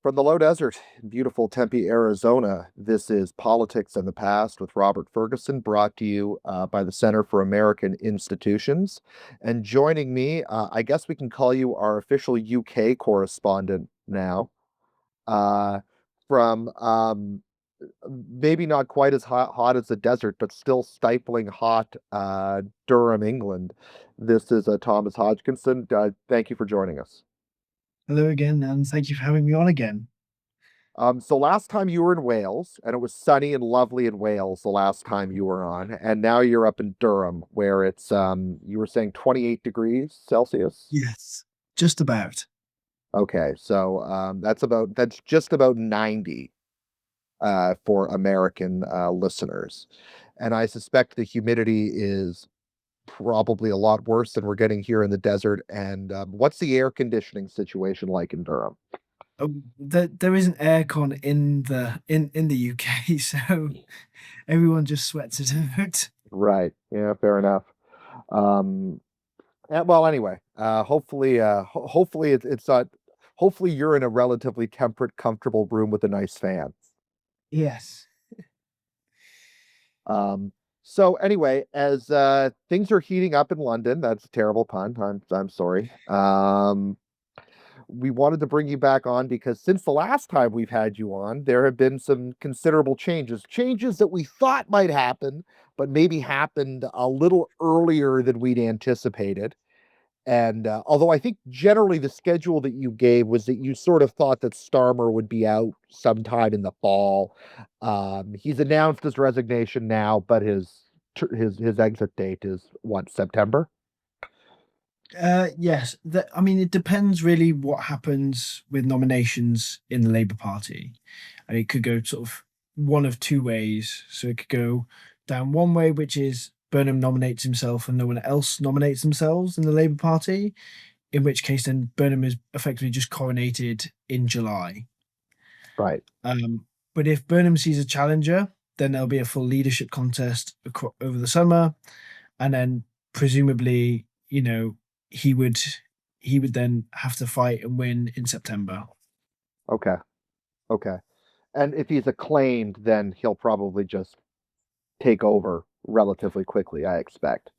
From the low desert in beautiful Tempe, Arizona, this is Politics in the Past with Robert Ferguson, brought to you by the Center for American Institutions. And joining me, I guess we can call you our official UK correspondent now, uh, from maybe not quite as hot as the desert, but still stifling hot Durham, England. This is Thomas Hodgkinson. Thank you for joining us. Hello again, and thank you for having me on again. So last time you were in Wales, and it was sunny and lovely in Wales the last time you were on, and now you're up in Durham, where it's you were saying 28 degrees Celsius. Yes. Just about. Okay, so that's just about 90 for American listeners, and I suspect the humidity is probably a lot worse than we're getting here in the desert. And what's the air conditioning situation like in Durham? There isn't aircon in the UK, so everyone just sweats it out. Right. Yeah, fair enough. Um, well, anyway, hopefully it's not. Hopefully, you're in a relatively temperate, comfortable room with a nice fan. Yes. Um, so anyway, as things are heating up in London, that's a terrible pun. I'm sorry. We wanted to bring you back on because since the last time we've had you on, there have been some considerable changes. Changes that we thought might happen, but maybe happened a little earlier than we'd anticipated. And although I think generally the schedule that you gave was that you sort of thought that Starmer would be out sometime in the fall. He's announced his resignation now, but his exit date is what, September? Yes. I mean, it depends really what happens with nominations in the Labour Party. And it could go sort of one of two ways. So it could go down one way, which is Burnham nominates himself and no one else nominates themselves in the Labour Party, in which case then Burnham is effectively just coronated in July. Right. But if Burnham sees a challenger, then there'll be a full leadership contest over the summer, and then presumably, he would he would then have to fight and win in September. Okay. Okay. And if he's acclaimed, then he'll probably just take over relatively quickly, I expect.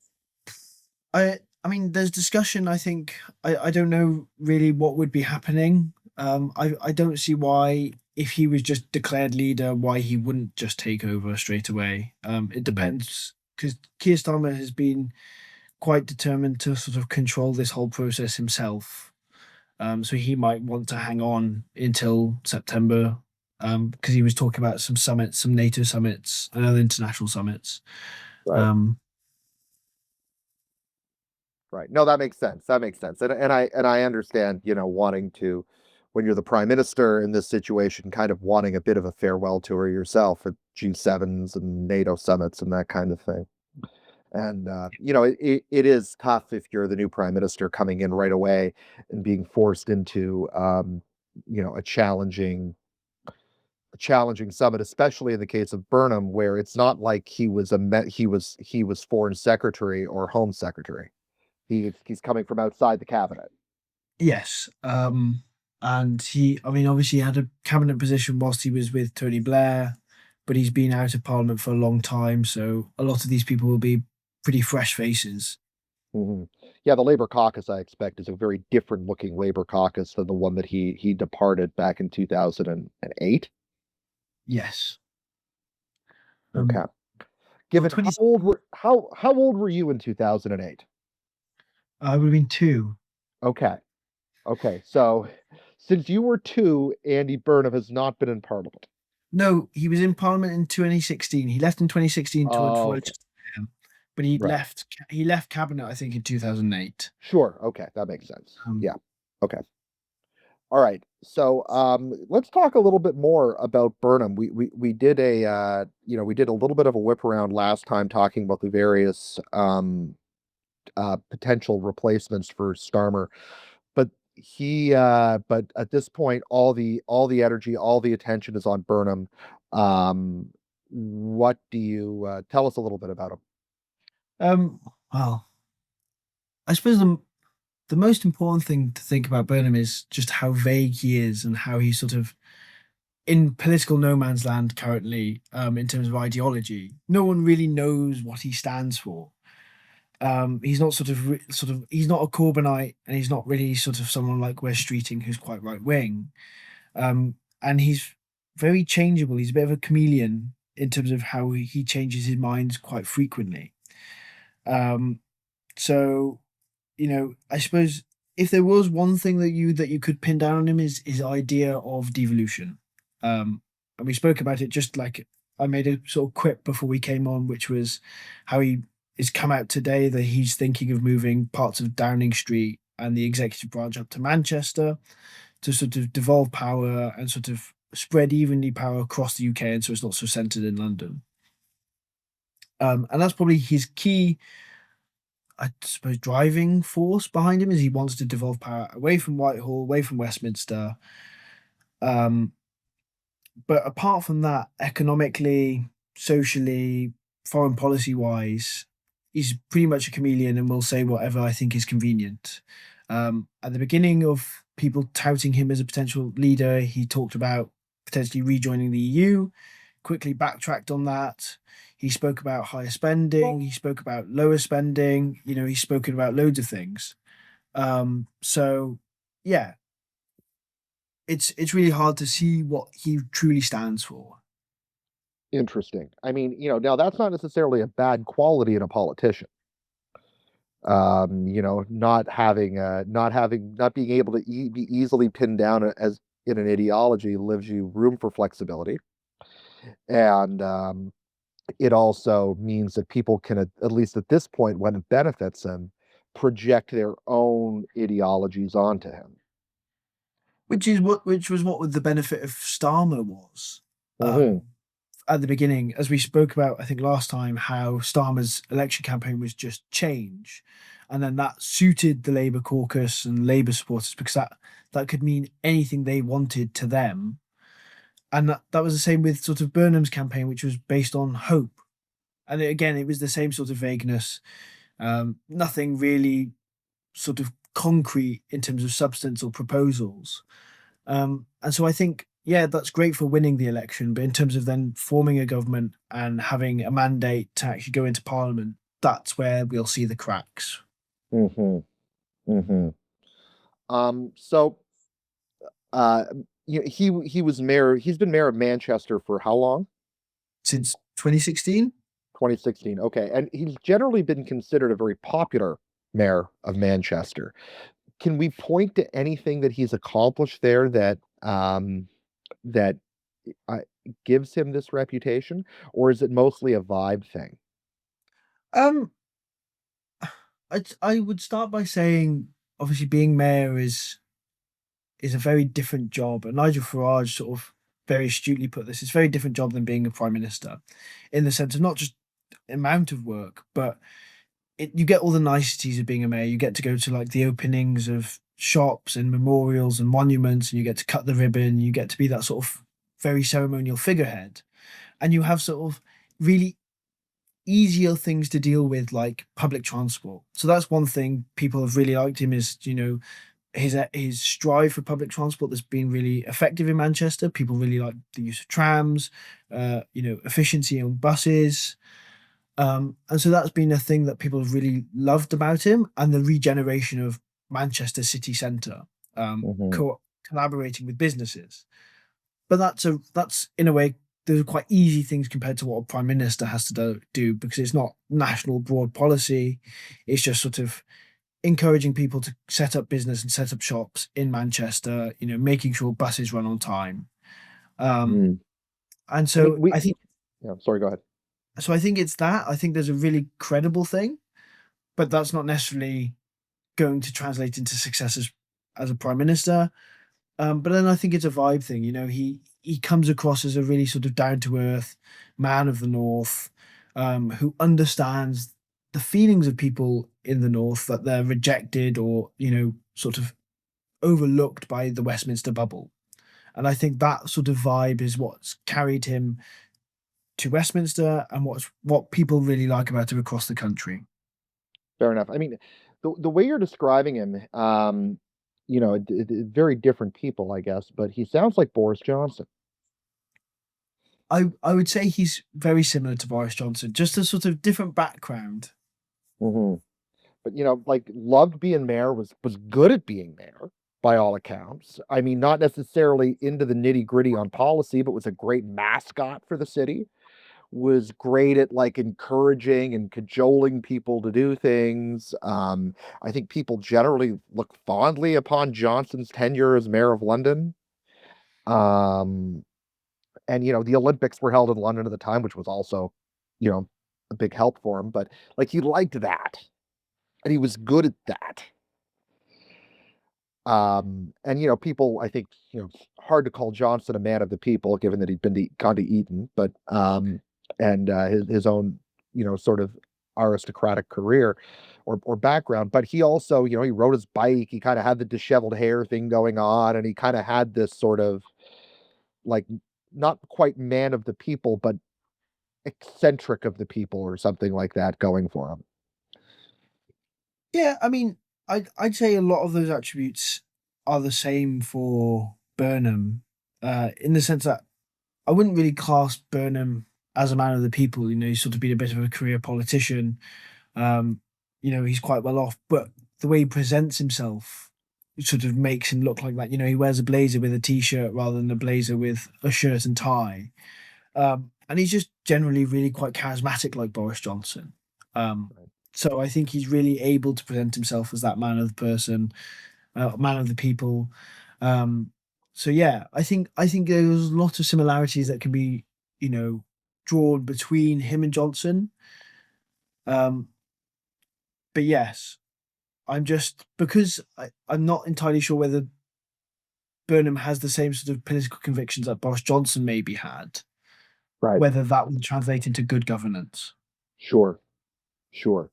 I mean, there's discussion. I think I don't know really what would be happening. I don't see why, if he was just declared leader, why he wouldn't just take over straight away. It Mhm. depends, because Keir Starmer has been quite determined to sort of control this whole process himself. So he might want to hang on until September, because he was talking about some summits, some NATO summits, and other international summits. Right. Um, Right. No, that makes sense. That makes sense. And I understand, wanting to, when you're the prime minister in this situation, kind of wanting a bit of a farewell tour yourself at G7s and NATO summits and that kind of thing. And it is tough if you're the new prime minister coming in right away and being forced into a challenging summit, especially in the case of Burnham, where it's not like he was foreign secretary or home secretary. He's coming from outside the cabinet. yes, and I mean, obviously, he had a cabinet position whilst he was with Tony Blair, but he's been out of Parliament for a long time, so a lot of these people will be pretty fresh faces. Mhm. Yeah, the Labor caucus, I expect, is a very different looking Labor caucus than the one that he departed back in 2008. Yes. Okay. Well, Given how old were you in 2008? I would have been two. Okay. Okay. So since you were two, Andy Burnham has not been in Parliament. No, he was in Parliament in 2016. He left in 2016 to Oh, for okay. just but he Right. left cabinet, I think, in 2008. Sure. Okay. That makes sense. Um, Yeah. Okay. All right. So let's talk a little bit more about Burnham. We did a little bit of a whip around last time talking about the various potential replacements for Starmer, but but at this point, all the energy, all the attention is on Burnham. Um, what do you tell us a little bit about him? um, well, I suppose the most important thing to think about Burnham is just how vague he is and how he's sort of in political no man's land currently, in terms of ideology. No one really knows what he stands for. He's not he's not a Corbynite, and he's not really sort of someone like Wes Streeting who's quite right wing. And he's very changeable. He's a bit of a chameleon in terms of how he changes his mind quite frequently. Um, so I suppose if there was one thing that you could pin down on him is his idea of devolution. And we spoke about it just like I made a sort of quip before we came on, which was how he has come out today that he's thinking of moving parts of Downing Street and the executive branch up to Manchester to sort of devolve power and sort of spread evenly power across the UK, and so it's not so centered in London. And that's probably his key, I suppose, driving force behind him is he wants to devolve power away from Whitehall, away from Westminster. Um, but apart from that, economically, socially, foreign policy wise, he's pretty much a chameleon and will say whatever I think is convenient. At the beginning of people touting him as a potential leader, he talked about potentially rejoining the EU, quickly backtracked on that. He spoke about higher spending, he spoke about lower spending, he's spoken about loads of things. So yeah, it's really hard to see what he truly stands for. Interesting. I mean, now that's not necessarily a bad quality in a politician. Not being able to be easily pinned down as in an ideology leaves you room for flexibility, and it also means that people can, at least at this point, when it benefits them, project their own ideologies onto him. Which was what the benefit of Starmer was. Hmm. At the beginning, as we spoke about, I think last time, how Starmer's election campaign was just change, and then that suited the Labour caucus and Labour supporters because that could mean anything they wanted to them, and that was the same with sort of Burnham's campaign, which was based on hope, and again, it was the same sort of vagueness, nothing really sort of concrete in terms of substance or proposals. And so I think, yeah, that's great for winning the election. But in terms of then forming a government and having a mandate to actually go into parliament, that's where we'll see the cracks. Hmm. Hmm. So, uh, he was mayor. He's been mayor of Manchester for how long? Since 2016? 2016. Okay, and he's generally been considered a very popular mayor of Manchester. Can we point to anything that he's accomplished there that uh, gives him this reputation, or is it mostly a vibe thing? Um, I would start by saying, obviously, being mayor is a very different job. And Nigel Farage sort of very astutely put this: it's a very different job than being a prime minister, in the sense of not just amount of work, but you get all the niceties of being a mayor. You get to go to like the openings of shops and memorials and monuments, and you get to cut the ribbon. You get to be that sort of very ceremonial figurehead, and you have sort of really easier things to deal with, like public transport. So that's one thing people have really liked him is his strive for public transport that's been really effective in Manchester. People really like the use of trams, efficiency on buses. And so that's been a thing that people have really loved about him, and the regeneration of Manchester city centre, Hmm. collaborating with businesses. But that's in a way those are quite easy things compared to what a prime minister has to do because it's not national broad policy. It's just sort of encouraging people to set up business and set up shops in Manchester. Making sure buses run on time. Um, Mm. and I mean, so I think yeah, sorry, go ahead. it's that. I think there's a really credible thing, but that's not necessarily going to translate into success as a prime minister. But then I think it's a vibe thing. He comes across as a really sort of down to earth man of the North, who understands the feelings of people in the North that they're rejected or sort of overlooked by the Westminster bubble. And I think that sort of vibe is what's carried him to Westminster and what people really like about him across the country. Fair enough. I mean, the way you're describing him, very different people, I guess, but he sounds like Boris Johnson. I would say he's very similar to Boris Johnson, just a sort of different background. Mhm. But, like, loved being mayor, was good at being mayor by all accounts. I mean, not necessarily into the nitty-gritty on policy, but was a great mascot for the city, was great at, like, encouraging and cajoling people to do things. I think people generally look fondly upon Johnson's tenure as mayor of London. Um, and, the Olympics were held in London at the time, which was also, you know, a big help for him, but, like, he liked that, and he was good at that. And, people, I think, hard to call Johnson a man of the people, given that he'd gone to Eton, but and his own, sort of aristocratic career or background. But he also, he rode his bike. He kind of had the disheveled hair thing going on, and he kind of had this sort of like not quite man of the people, but eccentric of the people or something like that going for him. Yeah, I mean, I'd say a lot of those attributes are the same for Burnham, in the sense that I wouldn't really class Burnham as a man of the people. He's sort of been a bit of a career politician. Um, he's quite well off, but the way he presents himself sort of makes him look like that. He wears a blazer with a t-shirt rather than a blazer with a shirt and tie. And he's just generally really quite charismatic, like Boris Johnson. Um, Right. so I think he's really able to present himself as that man of the person, man of the people. Um, so yeah, I think there's a lot of similarities that can be, you know, drawn between him and Johnson. Um, but yes, I'm just because I'm not entirely sure whether Burnham has the same sort of political convictions that Boris Johnson maybe had, Right. whether that will translate into good governance. Sure. Sure.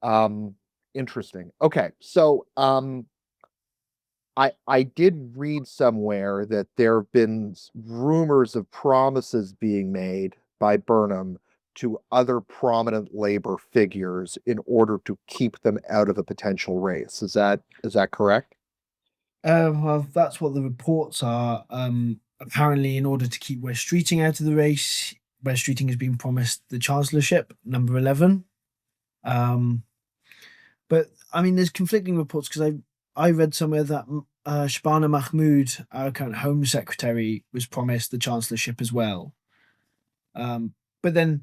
Um, Interesting. Okay. So, I did read somewhere that there have been rumors of promises being made by Burnham to other prominent labor figures in order to keep them out of a potential race. Is that correct? Well, that's what the reports are. Apparently, in order to keep West Streeting out of the race, West Streeting has been promised the Chancellorship, number 11. Um, but I mean, there's conflicting reports because I read somewhere that Shabana Mahmood, our current Home Secretary, was promised the Chancellorship as well. But then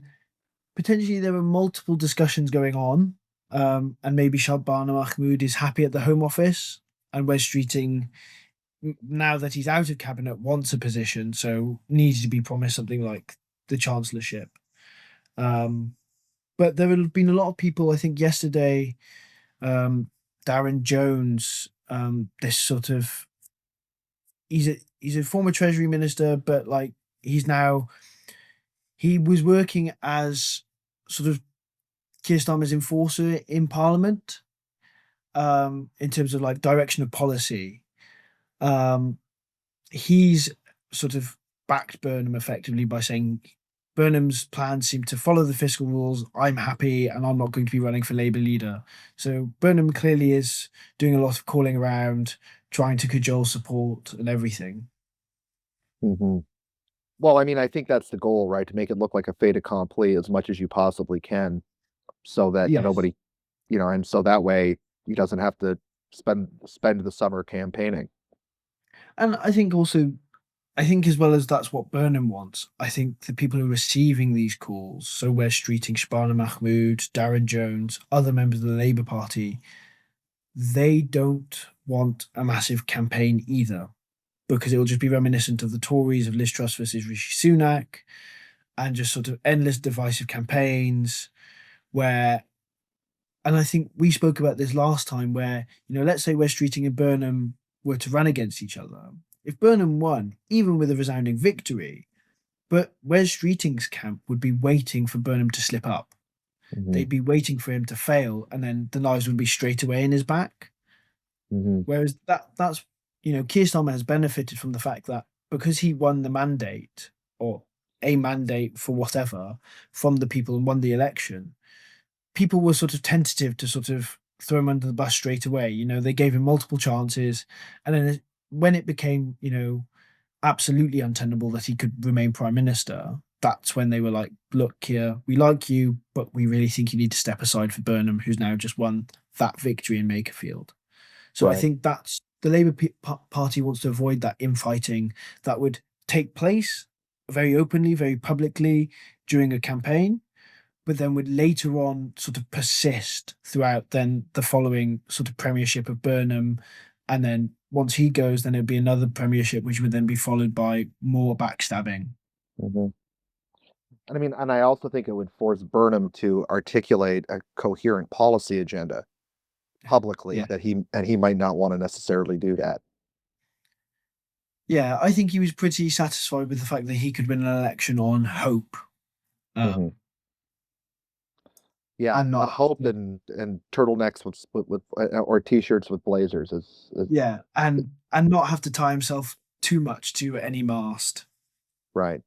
potentially there are multiple discussions going on, and maybe Shabana Mahmood is happy at the Home Office, and Wes Streeting, now that he's out of cabinet, wants a position, so needs to be promised something like the Chancellorship. Um, but there have been a lot of people. I think yesterday, um, Darren Jones, this sort of he's a former Treasury Minister, but like he was working as sort of Keir Starmer's enforcer in Parliament, in terms of like direction of policy. Um, he's sort of backed Burnham effectively by saying Burnham's plans seem to follow the fiscal rules. I'm happy, and I'm not going to be running for Labour leader. So Burnham clearly is doing a lot of calling around, trying to cajole support and everything. Mhm. Well, I mean, I think that's the goal, right? To make it look like a fait accompli as much as you possibly can, so that Yes. nobody, and so that way he doesn't have to spend the summer campaigning. And I think also, I think as well as that's what Burnham wants, I think the people who are receiving these calls, so we're streeting Shabana Mahmood, Darren Jones, other members of the Labour Party, they don't want a massive campaign either, because it will just be reminiscent of the Tories of Liz Truss versus Rishi Sunak, and just sort of endless divisive campaigns where, and I think we spoke about this last time, where, let's say West Streeting and Burnham were to run against each other. If Burnham won, even with a resounding victory, but Wes Streeting's camp would be waiting for Burnham to slip up. Mhm. They'd be waiting for him to fail, and then the knives would be straight away in his back. Mhm. Whereas that's Keir Starmer has benefited from the fact that because he won the mandate, or a mandate for whatever, from the people and won the election, people were sort of tentative to sort of throw him under the bus straight away. They gave him multiple chances, and then when it became, absolutely untenable that he could remain prime minister, that's when they were like, "Look, here, we like you, but we really think you need to step aside for Burnham, who's now just won that victory in Makerfield." So I Right. think that's the Labour Party wants to avoid that infighting that would take place very openly, very publicly during a campaign, but then would later on sort of persist throughout then the following sort of premiership of Burnham. And then once he goes, then it'd be another premiership, which would then be followed by more backstabbing. Mhm. And I mean, and I also think it would force Burnham to articulate a coherent policy agenda publicly Yeah. that he might not want to necessarily do that. Yeah. I think he was pretty satisfied with the fact that he could win an election on hope. Mhm. Um, Yeah, and a not, hope and turtlenecks with or t-shirts with blazers is yeah, and not have to tie himself too much to any mast. right.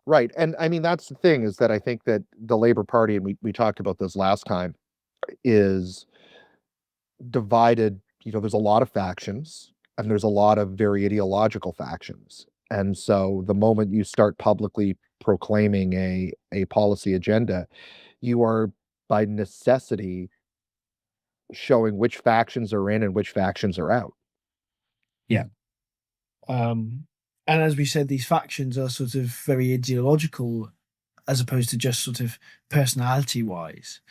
Right. And I mean that's the thing is that I think that the Labor Party, and we talked about this last time, is divided. There's a lot of factions and there's a lot of very ideological factions. And so the moment you start publicly proclaiming a policy agenda, you are by necessity showing which factions are in and which factions are out. Yeah. Um, and as we said, these factions are sort of very ideological as opposed to just sort of personality wise.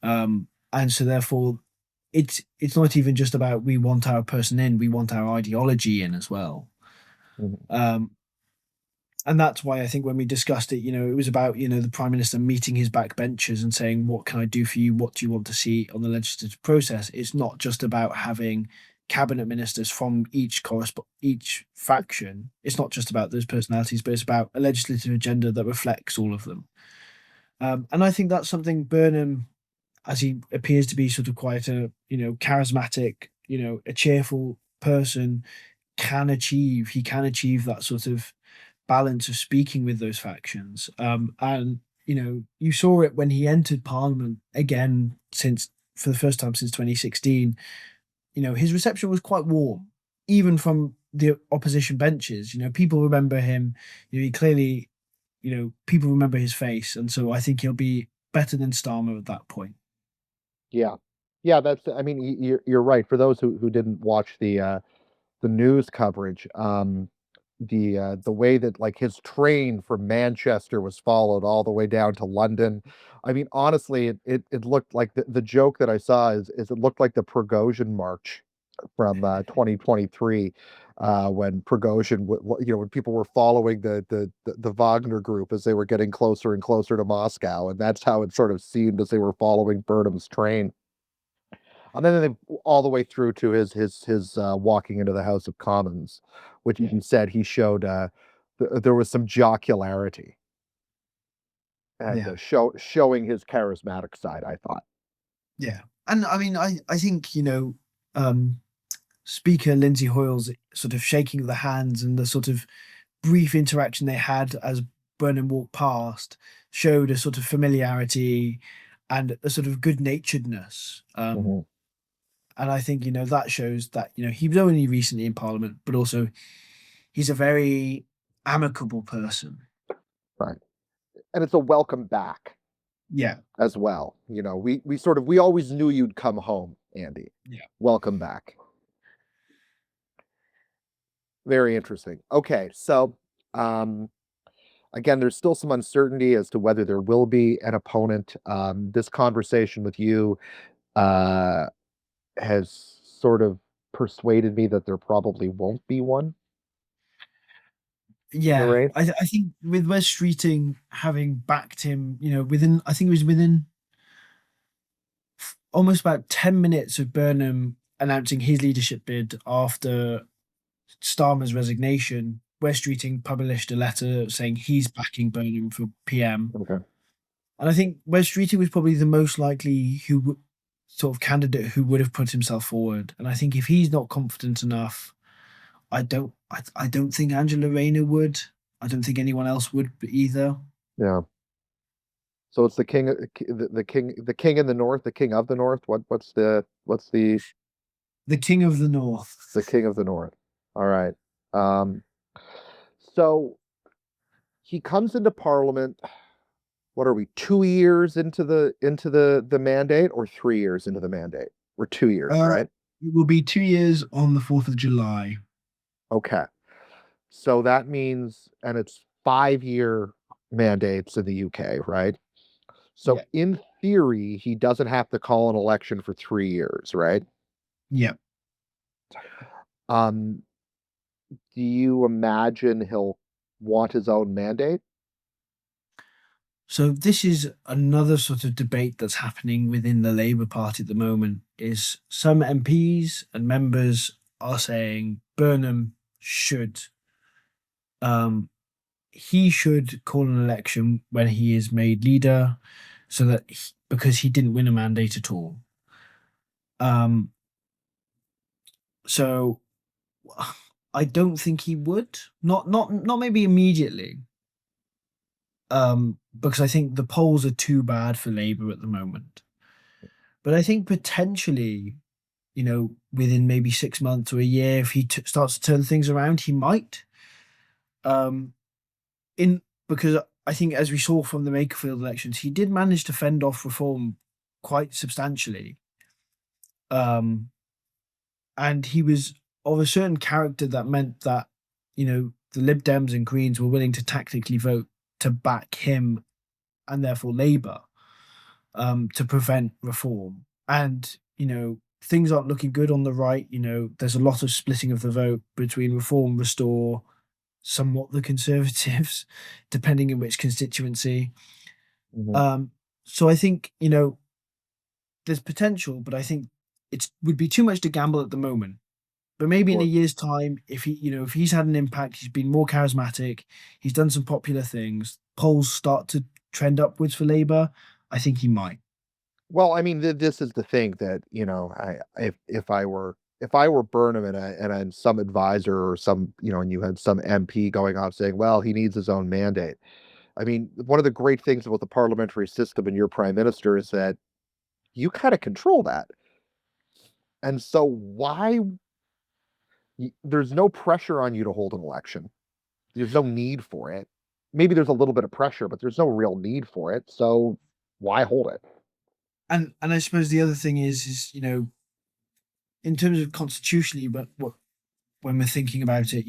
And so therefore it's not even just about we want our person in, we want our ideology in as well. Mhm. Um, and that's why I think when we discussed it, it was about, the Prime Minister meeting his backbenchers and saying, "What can I do for you? What do you want to see on the legislative process?" It's not just about having cabinet ministers from each faction. It's not just about those personalities, but it's about a legislative agenda that reflects all of them. And I think that's something Burnham, as he appears to be sort of quite a, charismatic, a cheerful person, can achieve. He can achieve that sort of balance of speaking with those factions. And you saw it when he entered Parliament again since for the first time since 2016. His reception was quite warm, even from the opposition benches. People remember him. He clearly, people remember his face, and so I think he'll be better than Starmer at that point. Yeah. Yeah, that's I mean, you're right. For those who didn't watch the news coverage, the way that, like, his train from Manchester was followed all the way down to London. I mean, honestly, it looked like the joke that I saw is it looked like the Prigozhin March from, 2023, when Prigozhin when people were following the Wagner Group as they were getting closer and closer to Moscow, and that's how it sort of seemed as they were following Burnham's train. And then they all the way through to his walking into the House of Commons, which Yeah, he said he showed, there was some jocularity and, yeah, showing his charismatic side, I thought. yeah. And I mean, I think um, Speaker Lindsay Hoyle's sort of shaking of the hands and the sort of brief interaction they had as Burnham walked past showed a sort of familiarity and a sort of good naturedness. Mhm. And I think, that shows that, he was only recently in Parliament, but also he's a very amicable person. Right. And it's a welcome back Yeah. as well. We always knew you'd come home, Andy. Yeah. Welcome back. Very interesting. Okay, so, um, again, there's still some uncertainty as to whether there will be an opponent. This conversation with you, uh has sort of persuaded me that there probably won't be one in the Yeah. race. I think with Wes Streeting having backed him, I think it was within almost about 10 minutes of Burnham announcing his leadership bid after Starmer's resignation, Wes Streeting published a letter saying he's backing Burnham for PM. Okay. And I think Wes Streeting was probably the most likely sort of candidate who would have put himself forward. And I think if he's not confident enough, I don't think Angela Rayner would. I don't think anyone else would either. Yeah. So it's the king, the king in the north, the king of the north. The King of the North. The king of the north. All right. Um, so he comes into parliament. What are we? 2 years into the mandate, or 3 years into the mandate? We're 2 years, Uh, right? it will be 2 years on the 4th of July. Okay. So that means, and it's 5 year mandates in the UK, right? So Yeah. in theory, he doesn't have to call an election for 3 years, right? Yeah. Um, do you imagine he'll want his own mandate? So this is another sort of debate that's happening within the Labour Party at the moment. Is some MPs and members are saying Burnham should um he should call an election when he is made leader, so that because he didn't win a mandate at all. Um, so I don't think he would. Not maybe immediately. Because I think the polls are too bad for Labour at the moment. But I think potentially, within maybe 6 months or a year, if he starts to turn things around, he might. Um, in Because I think, as we saw from the Makerfield elections, he did manage to fend off reform quite substantially. Um, and he was of a certain character that meant that, the Lib Dems and Greens were willing to tactically vote to back him and therefore Labour, to prevent reform. And, things aren't looking good on the right. There's a lot of splitting of the vote between Reform, Restore, somewhat the Conservatives, depending in which constituency. Mhm. Um, so I think, there's potential, but I think it would be too much to gamble at the moment. But maybe in a Sure. year's time, if he's had an impact, he's been more charismatic, he's done some popular things, polls start to trend upwards for Labour, I think he might. Well, I mean, this is the thing that, I if I were Burnham, and some advisor, or some, and you had some MP going off saying, well, he needs his own mandate. I mean, one of the great things about the parliamentary system and your prime minister is that you kind of control that. And so there's no pressure on you to hold an election. There's no need for it. Maybe there's a little bit of pressure, but there's no real need for it. So why hold it? And I suppose the other thing is, in terms of constitutionally, but when we're thinking about it,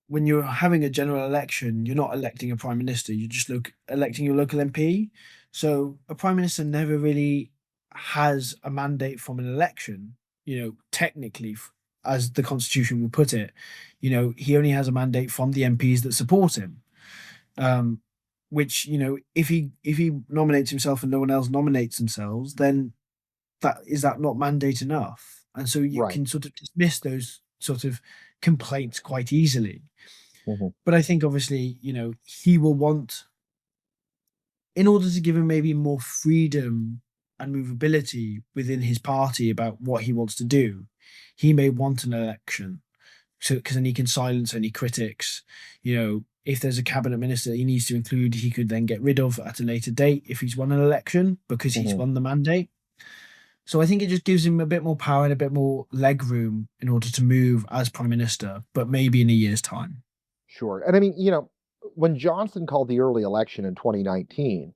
when you're having a general election, you're not electing a prime minister. You're just electing your local MP. So a prime minister never really has a mandate from an election. Technically, as the constitution would put it, he only has a mandate from the MPs that support him. Um, which, if he nominates himself and no one else nominates themselves, then that not mandate enough? And so you Right. can sort of dismiss those sort of complaints quite easily. Mhm. But I think obviously, he will want, in order to give him maybe more freedom and movability within his party about what he wants to do, he may want an election. So, because then he can silence any critics. If there's a cabinet minister that he needs to include, he could then get rid of at a later date if he's won an election because he's Mhm. won the mandate. So I think it just gives him a bit more power and a bit more leg room in order to move as prime minister, but maybe in a year's time. Sure. And I mean, when Johnson called the early election in 2019,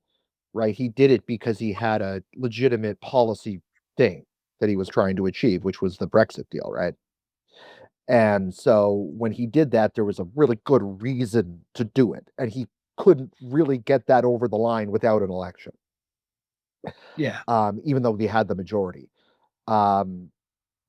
right, he did it because he had a legitimate policy thing that he was trying to achieve, which was the Brexit deal, right? And so when he did that, there was a really good reason to do it. And he couldn't really get that over the line without an election, Yeah. even though they had the majority. Um,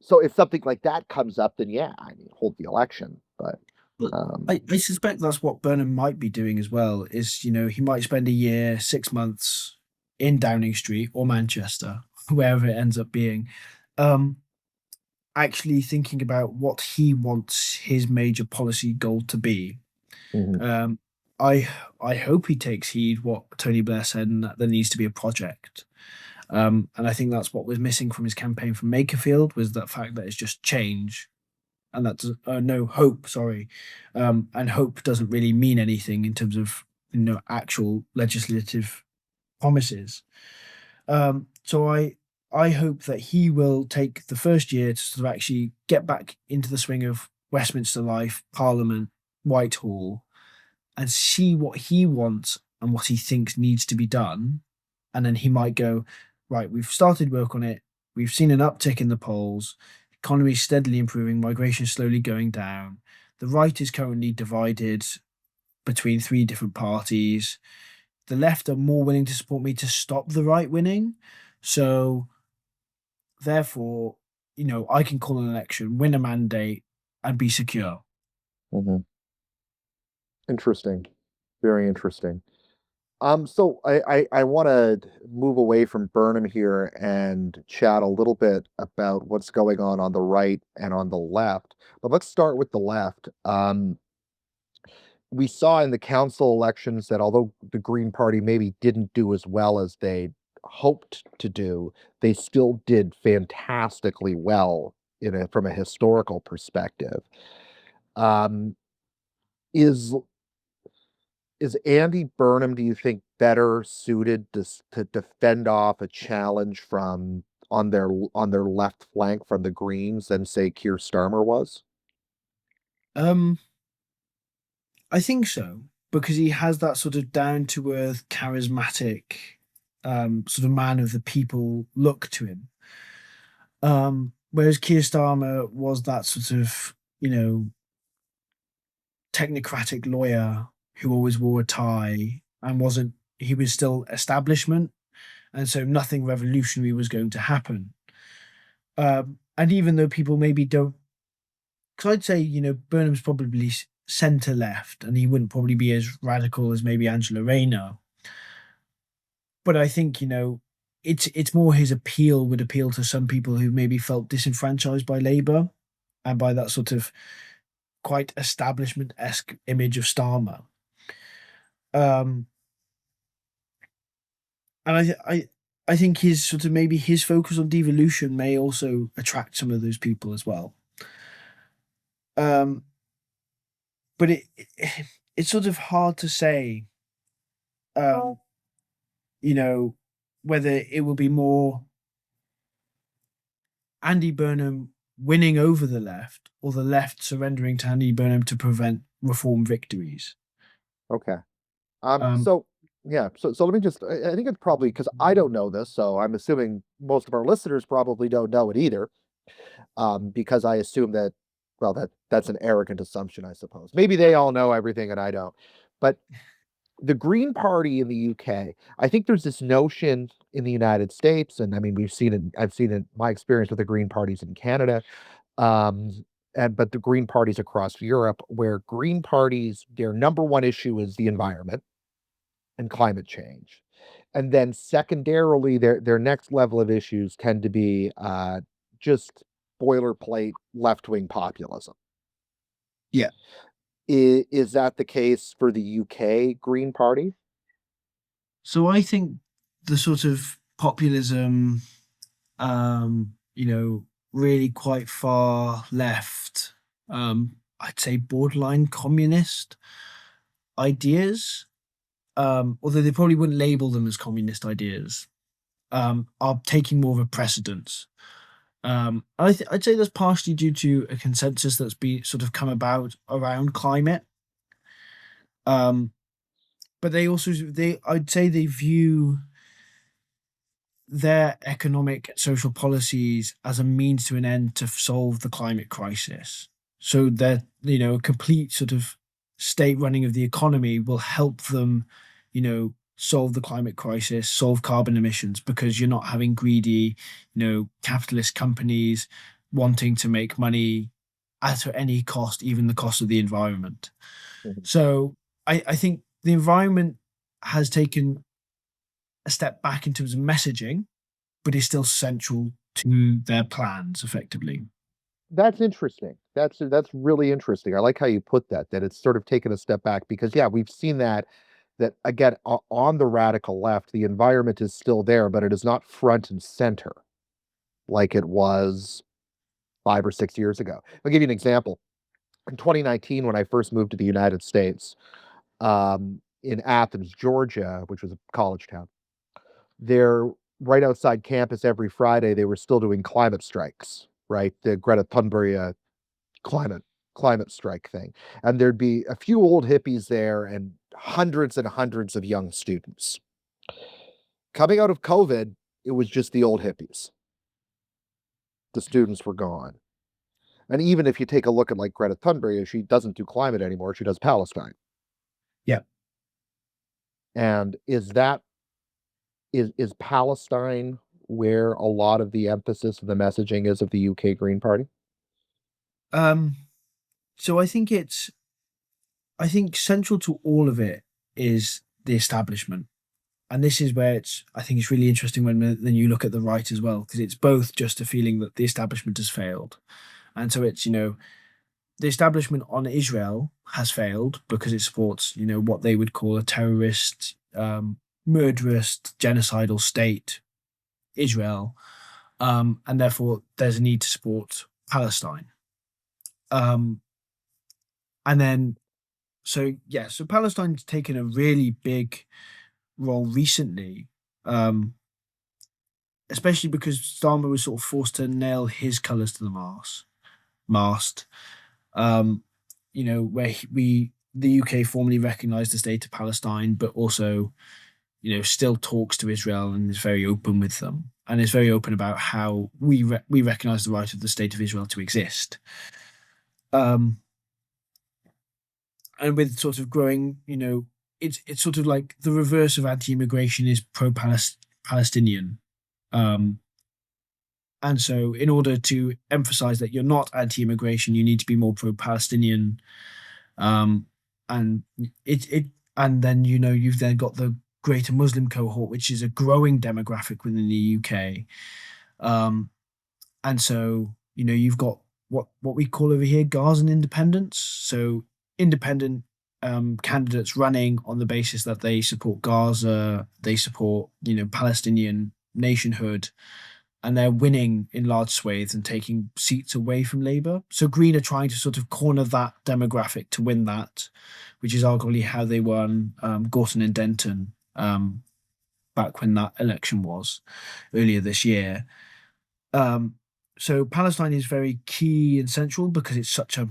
so if something like that comes up, then yeah, I mean, hold the election. But But um, I suspect that's what Burnham might be doing as well. Is he might spend a year, 6 months in Downing Street or Manchester, wherever it ends up being, um, actually thinking about what he wants his major policy goal to be. mhm, Um, I I hope he takes heed what Tony Blair said, and that there needs to be a project. And I think that's what was missing from his campaign from Makerfield, was that fact that it's just change, and that's no hope. Sorry, and hope doesn't really mean anything in terms of actual legislative promises. So I hope that he will take the first year to sort of actually get back into the swing of Westminster life, Parliament, Whitehall, and see what he wants and what he thinks needs to be done. And then he might go, right, we've started work on it. We've seen an uptick in the polls. Economy steadily improving, migration slowly going down. The right is currently divided between three different parties. The left are more willing to support me to stop the right winning. So therefore, I can call an election, win a mandate, and be secure. Mhm. Interesting. Very interesting. So I want to move away from Burnham here and chat a little bit about what's going on the right and on the left. But let's start with the left. We saw in the council elections that although the Green Party maybe didn't do as well as they hoped to do, they still did fantastically well from a historical perspective. Um, is Is Andy Burnham, do you think, better suited to defend off a challenge from on their left flank from the Greens than, say, Keir Starmer was? Um, I think so because he has that sort of down to earth, charismatic, sort of man of the people look to him. Whereas Keir Starmer was that sort of, technocratic lawyer who always wore a tie and wasn't, he was still establishment. And so nothing revolutionary was going to happen. And even though people maybe don't, because I'd say, Burnham's probably centre left and he wouldn't probably be as radical as maybe Angela Rayner. But I think, it's more his appeal would appeal to some people who maybe felt disenfranchised by Labour and by that sort of quite establishment-esque image of Starmer. Um, and I think his sort of maybe his focus on devolution may also attract some of those people as well. Um, but it's sort of hard to say, um, you know, whether it will be more Andy Burnham winning over the left or the left surrendering to Andy Burnham to prevent reform victories. Okay. Um, So yeah, so let me just I think it's probably because I don't know this, so I'm assuming most of our listeners probably don't know it either. Because I assume that, well, that's an arrogant assumption, I suppose. Maybe they all know everything and I don't. But the Green Party in the UK, I think there's this notion in the United States, and I mean I've seen it in my experience with the Green parties in Canada, and but the Green parties across Europe, where Green parties, their number one issue is the environment and climate change. And then secondarily, their next level of issues tend to be just boilerplate left-wing populism. yeah. Is that the case for the UK Green Party? So I think the sort of populism, really quite far left, I'd say borderline communist ideas, although they probably wouldn't label them as communist ideas, are taking more of a precedence. I'd say that's partially due to a consensus that's been sort of come about around climate. Um, but I'd say they view their economic and social policies as a means to an end to solve the climate crisis. So that, a complete sort of state running of the economy will help them, solve the climate crisis, solve carbon emissions, because you're not having greedy, capitalist companies wanting to make money at any cost, even the cost of the environment. Mhm. So I think the environment has taken a step back in terms of messaging, but is still central to their plans effectively. That's interesting. That's really interesting. I like how you put that, that it's sort of taken a step back because yeah, we've seen that again on the radical left, the environment is still there, but it is not front and center like it was 5 or 6 years ago. I'll give you an example. In 2019, when I first moved to the United States, in Athens, Georgia, which was a college town, they're right outside campus every Friday. They were still doing climate strikes, right? The Greta Thunberg climate climate strike thing, and there'd be a few old hippies there and hundreds of young students. Coming out of COVID, it was just the old hippies. The students were gone. And even if you take a look at like Greta Thunberg, she doesn't do climate anymore, she does Palestine. Yeah. And is Palestine where a lot of the emphasis of the messaging is of the UK Green Party? Um, so I think central to all of it is the establishment. And this is where I think it's really interesting when then you look at the right as well, because it's both just a feeling that the establishment has failed. And so it's, the establishment on Israel has failed because it supports, what they would call a terrorist, murderous, genocidal state, Israel. And therefore there's a need to support Palestine. Um, and then, so yeah, so Palestine's taken a really big role recently, um, especially because Starmer was sort of forced to nail his colours to the mast. Um, where the UK formally recognised the state of Palestine, but also, still talks to Israel and is very open with them, and is very open about how we recognise the right of the state of Israel to exist. Um, and with sort of growing, it's sort of like the reverse of anti-immigration is pro-Palestinian. Um, and so, in order to emphasize that you're not anti-immigration, you need to be more pro-Palestinian. Um, and and then you've then got the greater Muslim cohort, which is a growing demographic within the UK. And so, you've got what we call over here Gazan independence. So independent candidates running on the basis that they support Gaza, they support Palestinian nationhood, and they're winning in large swathes and taking seats away from Labour. So Green are trying to sort of corner that demographic to win that, which is arguably how they won Gorton and Denton back when that election was earlier this year. So Palestine is very key and central because it's such a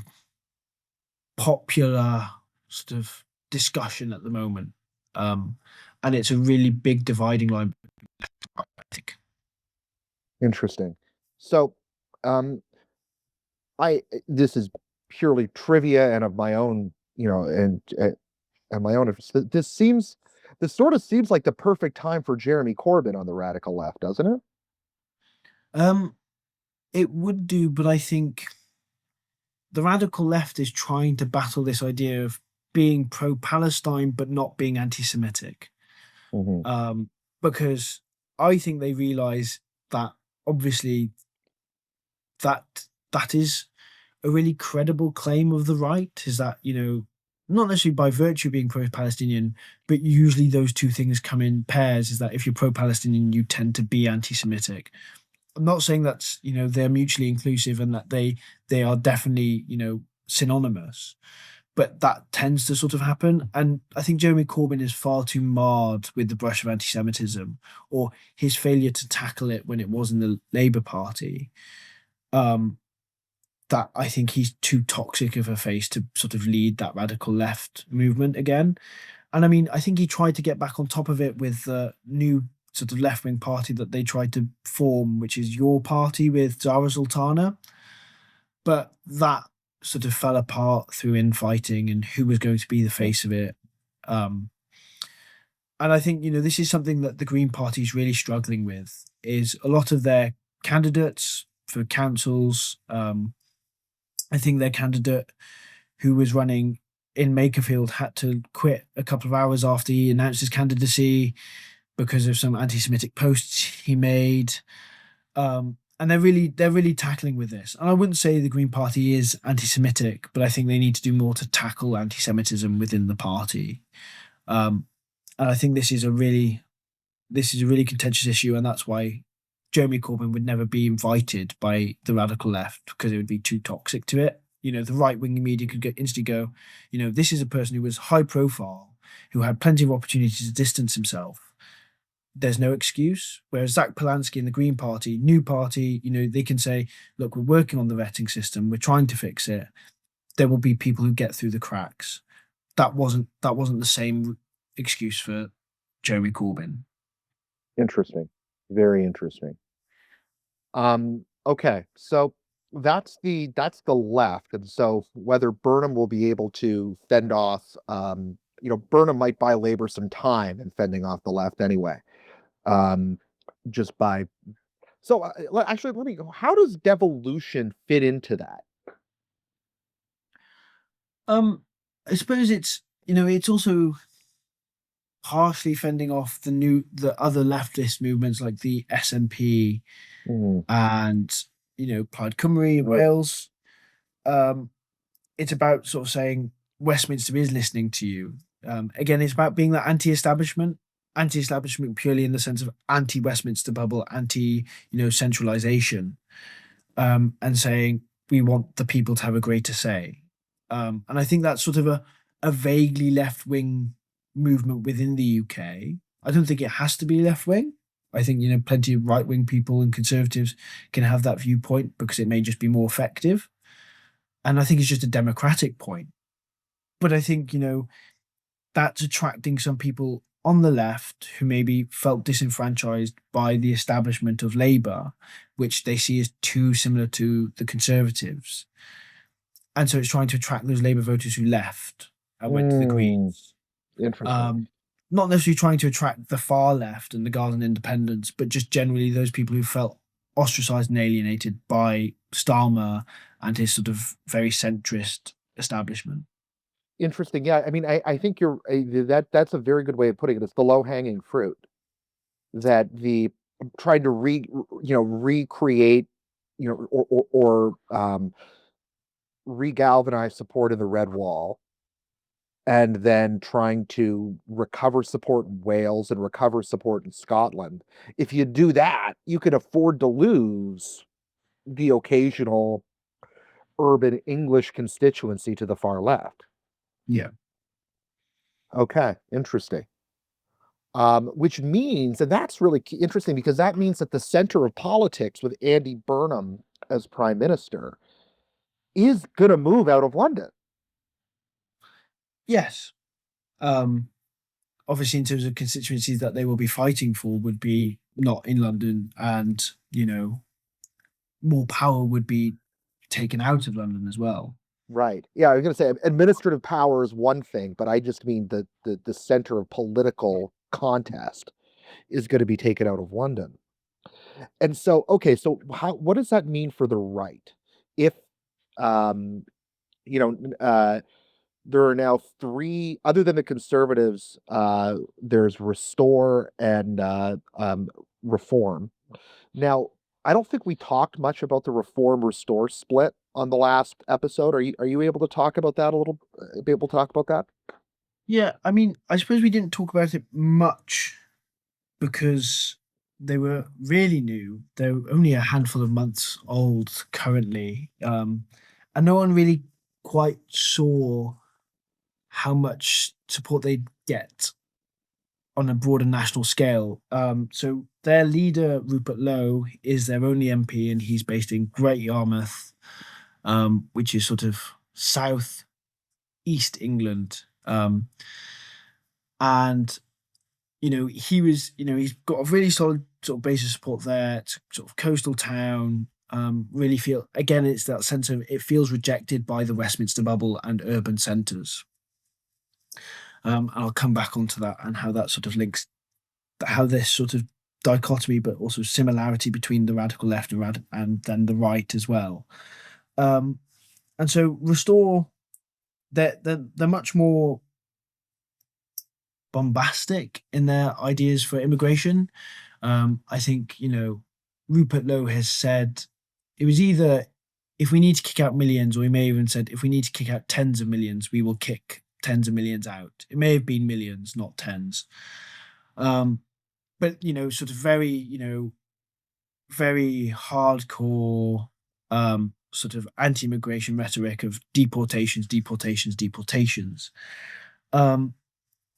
popular sort of discussion at the moment. And it's a really big dividing line, I think. Interesting. So, um, I this is purely trivia and of my own, and my own interest. This sort of seems like the perfect time for Jeremy Corbyn on the radical left, doesn't it? Um, it would do, but I think the radical left is trying to battle this idea of being pro-Palestine but not being anti-Semitic. Mhm. Because I think they realise that obviously that is a really credible claim of the right, is that, not necessarily by virtue of being pro-Palestinian, but usually those two things come in pairs, is that if you're pro-Palestinian, you tend to be anti-Semitic. I'm not saying that's, they're mutually inclusive and that they are definitely, synonymous, but that tends to sort of happen. And I think Jeremy Corbyn is far too marred with the brush of anti-Semitism, or his failure to tackle it when it was in the Labour Party. That I think he's too toxic of a face to sort of lead that radical left movement again. And I mean, I think he tried to get back on top of it with the new sort of left wing party that they tried to form, which is Your Party with Zara Sultana. But that sort of fell apart through infighting and who was going to be the face of it. Um, and I think, this is something that the Green Party is really struggling with, is a lot of their candidates for councils. I think their candidate who was running in Makerfield had to quit a couple of hours after he announced his candidacy because of some anti-Semitic posts he made. And they're really tackling with this. And I wouldn't say the Green Party is anti-Semitic, but I think they need to do more to tackle anti-Semitism within the party. And I think this is a really contentious issue, and that's why Jeremy Corbyn would never be invited by the radical left, because it would be too toxic to it. The right wing media could instantly go, this is a person who was high profile, who had plenty of opportunities to distance himself. there's no excuse. Whereas Zach Polanski and the Green Party, new party, they can say, look, we're working on the vetting system, we're trying to fix it. There will be people who get through the cracks. That wasn't the same excuse for Jeremy Corbyn. Interesting. Very interesting. Okay, so that's the left, and so whether Burnham will be able to fend off, Burnham might buy Labour some time in fending off the left anyway. Um, just by so actually, let me go. How does devolution fit into that? Um, I suppose it's also partially fending off the other leftist movements like the SNP Mm, and Plaid Cymru in Wales. Um, it's about sort of saying Westminster is listening to you. Again, it's about being that anti-establishment purely in the sense of anti-Westminster bubble, centralization, and saying we want the people to have a greater say. And I think that's sort of a vaguely left-wing movement within the UK. I don't think it has to be left-wing. I think plenty of right-wing people and conservatives can have that viewpoint because it may just be more effective. And I think it's just a democratic point. But I think, that's attracting some people on the left who maybe felt disenfranchised by the establishment of Labour, which they see as too similar to the Conservatives. And so it's trying to attract those Labour voters who left and went to the mm, Greens. interesting. Um, Not necessarily trying to attract the far left and the Garden Independents, but just generally those people who felt ostracized and alienated by Starmer and his sort of very centrist establishment. Interesting. Yeah, I mean, I think that's a very good way of putting it. It's the low hanging fruit that the trying to recreate, or regalvanize support in the red wall, and then trying to recover support in Wales and recover support in Scotland. If you do that, you can afford to lose the occasional urban English constituency to the far left. Yeah. Okay, interesting. Which means, and that's really interesting because that means that the center of politics with Andy Burnham as prime minister is going to move out of London. Yes. Um, Obviously, in terms of constituencies that they will be fighting for, would be not in London, and more power would be taken out of London as well. Right. Yeah, I was going to say administrative power is one thing, but I just mean the center of political contest is going to be taken out of London. And so, okay, so what does that mean for the right? If, um, you know, there are now three, other than the Conservatives, there's Restore and Reform. Now, I don't think we talked much about the Reform Restore split on the last episode. Are you able to talk about that a little? Be able to talk about that? Yeah, I mean, I suppose we didn't talk about it much because they were really new. They're only a handful of months old currently, and no one really quite saw how much support they'd get on a broader national scale. So their leader, Rupert Lowe, is their only MP, and he's based in Great Yarmouth, which is sort of south east England. And he's got a really solid sort of base of support there. It's sort of coastal town. Really feel again, it's that sense of it feels rejected by the Westminster bubble and urban centres. And I'll come back onto that and how that sort of links, how this sort of dichotomy, but also similarity between the radical left and then the right as well. Um, and so Restore, they're much more bombastic in their ideas for immigration. I think Rupert Lowe has said it was either if we need to kick out millions, or he may have even said if we need to kick out tens of millions, we will kick tens of millions out. It may have been millions, not tens. But sort of very very hardcore sort of anti-immigration rhetoric of deportations, deportations, deportations. Um,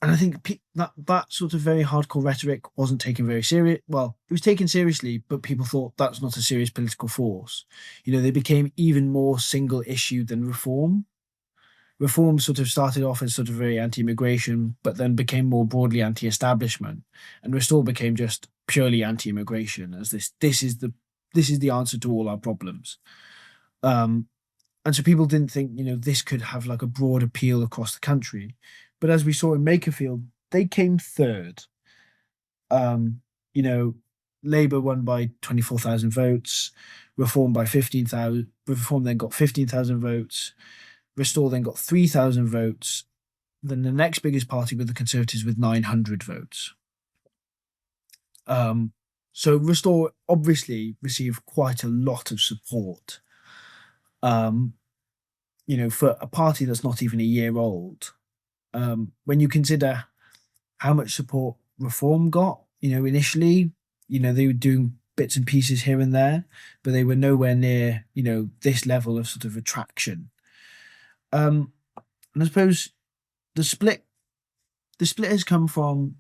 and I think that sort of very hardcore rhetoric wasn't taken very serious. Well, it was taken seriously, but people thought that's not a serious political force. They became even more single issue than reform. Reform sort of started off as sort of very anti-immigration, but then became more broadly anti-establishment, and Restore became just purely anti-immigration. As this is the answer to all our problems. Um, and so people didn't think this could have like a broad appeal across the country. But as we saw in Makerfield, they came third. Um, you know, Labour won by 24,000 votes, Reform by 15,000. Reform then got 15,000 votes. Restore then got 3,000 votes. Then the next biggest party were the Conservatives with 900 votes. Um, so Restore obviously received quite a lot of support. Um, for a party that's not even a year old. When you consider how much support Reform got, initially, they were doing bits and pieces here and there, but they were nowhere near, this level of sort of attraction. And I suppose the split, the split has come from.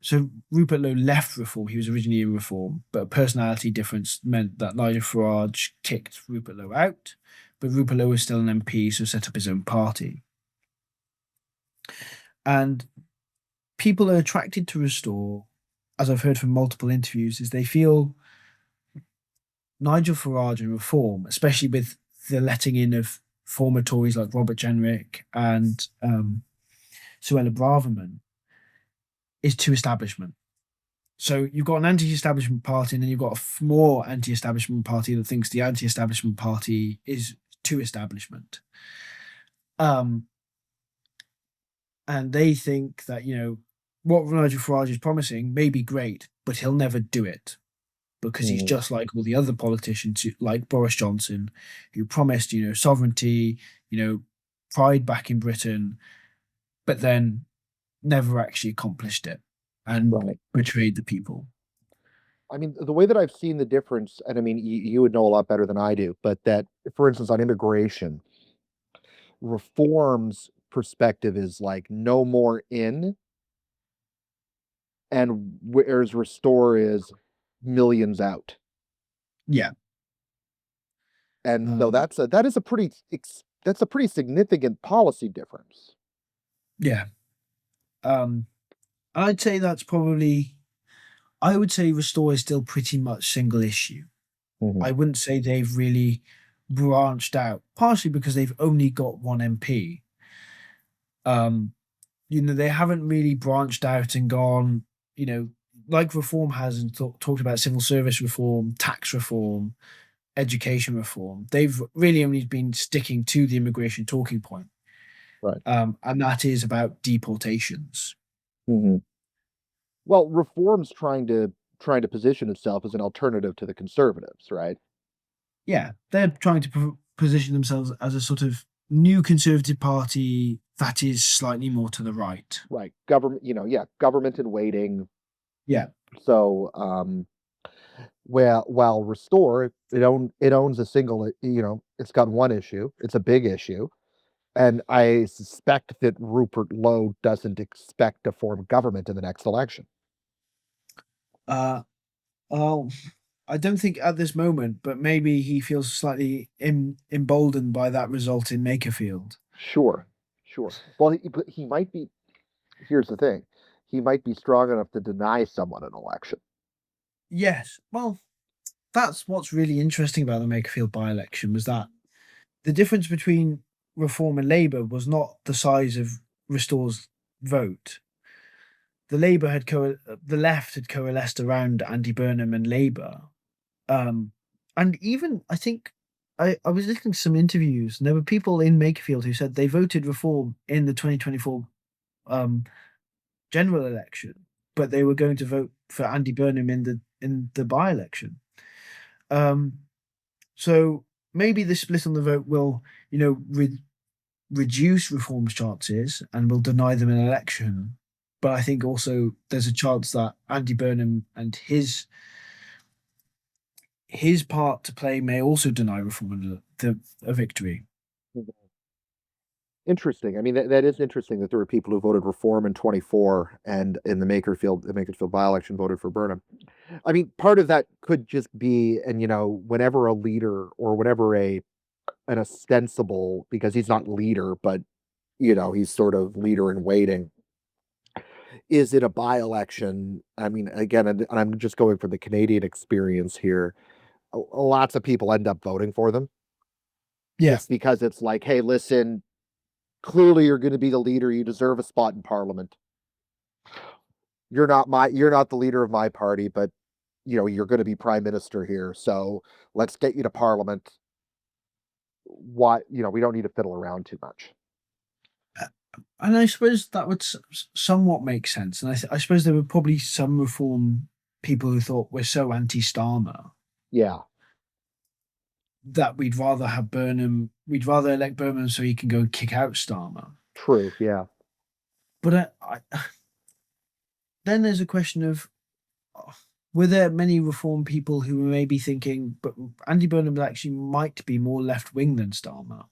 So Rupert Lowe left Reform. He was originally in Reform, but a personality difference meant that Nigel Farage kicked Rupert Lowe out. But Rupert Lowe was still an MP, so set up his own party. And people are attracted to Restore, as I've heard from multiple interviews, is they feel Nigel Farage and Reform, especially with the letting in of former Tories like Robert Jenrick and Suella Braverman, is too establishment. So you've got an anti-establishment party, and then you've got a more anti-establishment party that thinks the anti-establishment party is too establishment. Um, and they think that what Nigel Farage is promising may be great, but he'll never do it because he's Mhm. just like all the other politicians, like Boris Johnson, who promised sovereignty, pride back in Britain, but then never actually accomplished it and Right. betrayed the people. I mean, the way that I've seen the difference, and I mean, you would know a lot better than I do, but that, for instance, on immigration, reform's perspective is like no more in, and whereas restore is millions out. Yeah. And so Um, that's a pretty significant policy difference. yeah. Um, I'd say that's probably, I would say Restore is still pretty much single issue. Mhm. I wouldn't say they've really branched out, partially because they've only got one MP. Um, they haven't really branched out and gone, you know, like Reform has and talked about civil service reform, tax reform, education reform. They've really only been sticking to the immigration talking point, Right. and that is about deportations. Mhm. Well, reform's trying to position itself as an alternative to the conservatives, right? Yeah, they're trying to position themselves as a sort of new conservative party that is slightly more to the right. Right. Government, yeah, government in waiting. Yeah. So, well, while Restore, it owns a single, it's got one issue. It's a big issue, and I suspect that Rupert Lowe doesn't expect to form government in the next election. Uh, well, I don't think at this moment, but maybe he feels slightly emboldened by that result in Makerfield. Sure, sure. Well, but he might be. Here's the thing: he might be strong enough to deny someone an election. Yes. Well, that's what's really interesting about the Makerfield by-election was that the difference between Reform and Labour was not the size of Restore's vote. The left had coalesced around Andy Burnham and Labour. Um, and even I think I was listening to some interviews, and there were people in Makerfield who said they voted Reform in the 2024 um, general election, but they were going to vote for Andy Burnham in the by-election. Um, so maybe the split on the vote will, reduce Reform's chances and will deny them an election. But I think also there's a chance that Andy Burnham and his part to play may also deny Reform a victory. Interesting. I mean, that is interesting that there were people who voted Reform in 24 and in the Makerfield by-election voted for Burnham. I mean, part of that could just be, and whenever a leader or whenever an ostensible, because he's not leader, but he's sort of leader in waiting, is it a by-election? I mean, again, and I'm just going for the Canadian experience here. Lots of people end up voting for them Yeah. just because it's like, hey, listen, clearly you're going to be the leader. You deserve a spot in parliament. You're not the leader of my party, but you're going to be prime minister here. So let's get you to parliament. Why, we don't need to fiddle around too much. Uh, And I suppose that would somewhat make sense. And I suppose there were probably some reform people who thought we're so anti-Starmer Yeah, that we'd rather elect Burnham so he can go and kick out Starmer. true. Yeah. But then there's a question of, uh, were there many reform people who were maybe thinking, but Andy Burnham actually might be more left wing than Starmer?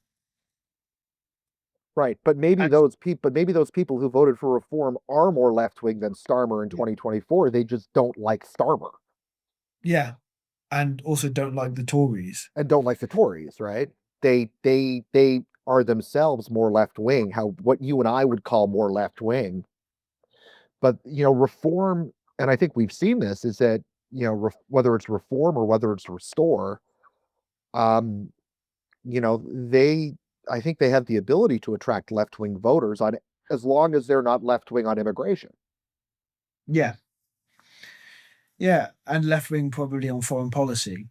Right. But And maybe those people who voted for reform are more left wing than Starmer in 2024. They just don't like Starmer yeah, and also don't like the Tories. and don't like the Tories, right? They are themselves more left wing, how what you and I would call more left wing. But reform, and I think we've seen this, is that whether it's reform or whether it's restore, um, they I think they have the ability to attract left wing voters on as long as they're not left wing on immigration. Yeah, yeah, and left wing probably on foreign policy.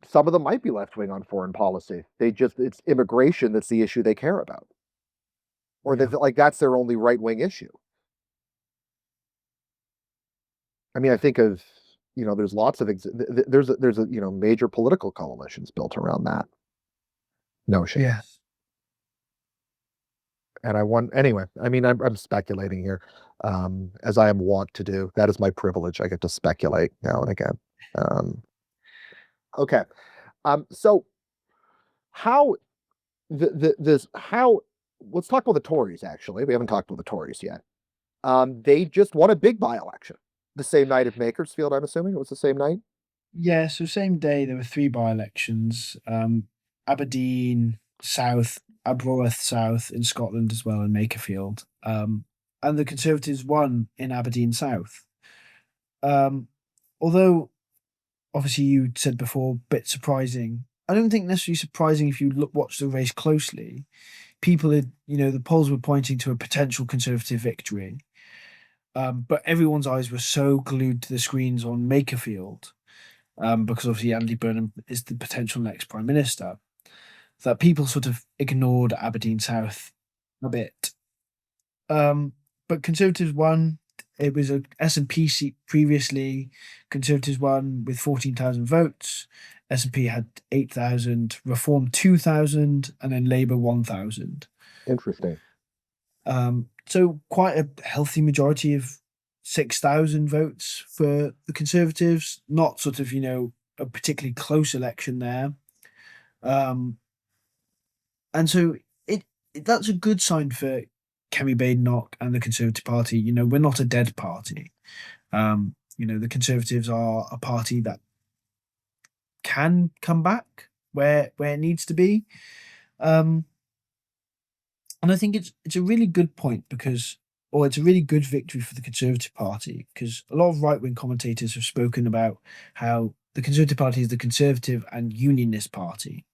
Some of them might be left wing on foreign policy. It's immigration that's the issue they care about, or Yeah, that like that's their only right wing issue. I mean, I think of there's lots of there's a major political coalitions built around that notion. yeah, And I want anyway. I mean, I'm speculating here, as I am wont to do. That is my privilege. I get to speculate now and again. Um, okay. So how this how let's talk about the Tories. Actually, we haven't talked about the Tories yet. They just won a big by-election the same night of Makersfield. I'm assuming it was the same night. yeah. So same day there were three by-elections: Aberdeen South, Arbroath South in Scotland as well, and Makerfield. And the Conservatives won in Aberdeen South. Um, Although obviously you said before, bit surprising. I don't think necessarily surprising if you watch the race closely. People had, the polls were pointing to a potential Conservative victory. But everyone's eyes were so glued to the screens on Makerfield, because obviously Andy Burnham is the potential next Prime Minister, that people sort of ignored Aberdeen South a bit. But Conservatives won. It was a SNP seat previously. Conservatives won with 14,000 votes. SNP had 8,000, Reform 2,000, and then Labour 1,000. Interesting. So quite a healthy majority of 6,000 votes for the Conservatives. Not sort of, a particularly close election there. Um, and so that's a good sign for Kemi Badenoch and the Conservative Party. We're not a dead party. The Conservatives are a party that can come back where it needs to be. Um, and I think it's a really good point or it's a really good victory for the Conservative Party, because a lot of right wing commentators have spoken about how the Conservative Party is the Conservative and Unionist Party.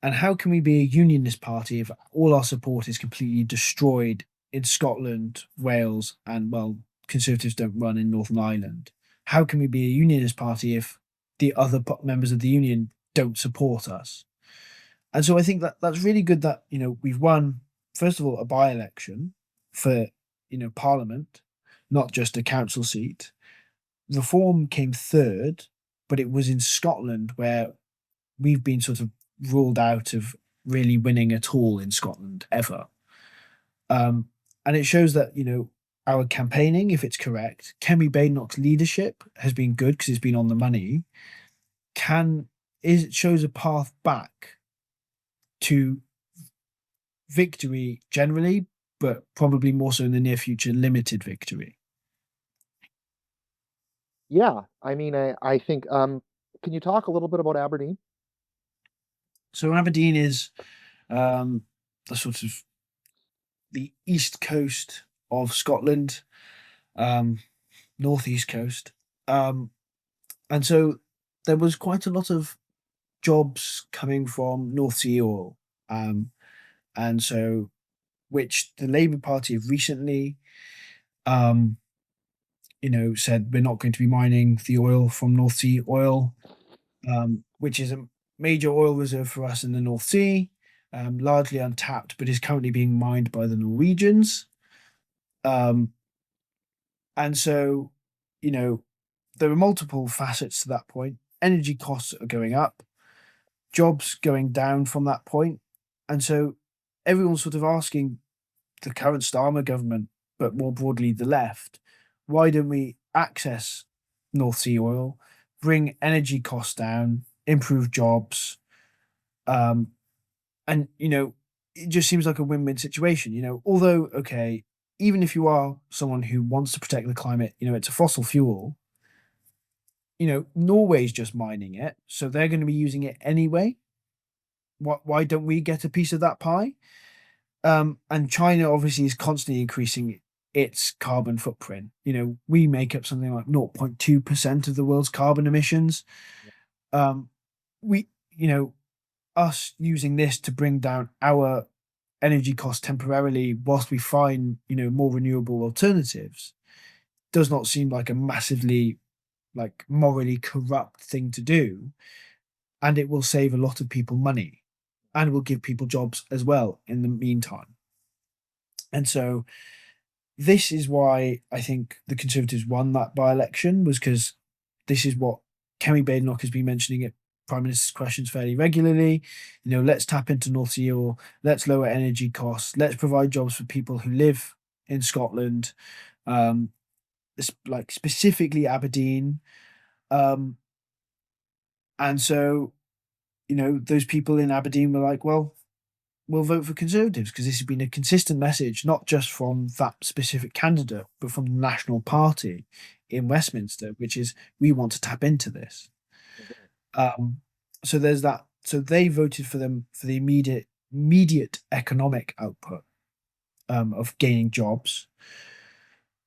And how can we be a Unionist Party if all our support is completely destroyed in Scotland, Wales, and, well, Conservatives don't run in Northern Ireland? How can we be a Unionist Party if the other members of the Union don't support us? And so I think that that's really good that, we've won, first of all, a by-election for, Parliament, not just a council seat. Reform came third, but it was in Scotland where we've been sort of ruled out of really winning at all in Scotland ever. And it shows that, our campaigning, if it's correct, Kemi Badenoch's leadership has been good because it's been on the money, it shows a path back to victory generally, but probably more so in the near future, limited victory. Yeah, I mean, I think, can you talk a little bit about Aberdeen? So Aberdeen is um, the sort of the east coast of Scotland, um, northeast coast, um, and so there was quite a lot of jobs coming from North Sea oil, um, and so which the Labour Party have recently, um, said we're not going to be mining the oil from North Sea oil, which is a major oil reserve for us in the North Sea, largely untapped, but is currently being mined by the Norwegians. Um, and so, you know, there are multiple facets to that point. Energy costs are going up, jobs going down from that point. And so everyone's sort of asking the current Starmer government, but more broadly the left, why don't we access North Sea oil, bring energy costs down, improve jobs, um, and it just seems like a win-win situation. Although okay, even if you are someone who wants to protect the climate, it's a fossil fuel. Norway's just mining it, so they're going to be using it anyway. Why don't we get a piece of that pie? And China obviously is constantly increasing its carbon footprint. We make up something like 0.2% of the world's carbon emissions. Um, we, us using this to bring down our energy costs temporarily whilst we find, more renewable alternatives does not seem like a massively like morally corrupt thing to do. And it will save a lot of people money and will give people jobs as well in the meantime. And so this is why I think the Conservatives won that by-election, was because this is what Kemi Badenoch has been mentioning at Prime Minister's questions fairly regularly. Let's tap into North Sea oil, let's lower energy costs, let's provide jobs for people who live in Scotland, um, like specifically Aberdeen. Um, and so, those people in Aberdeen were like, well, we'll vote for Conservatives because this has been a consistent message, not just from that specific candidate, but from the National Party in Westminster, which is we want to tap into this. Um, so there's that. So they voted for them for the immediate economic output, of gaining jobs.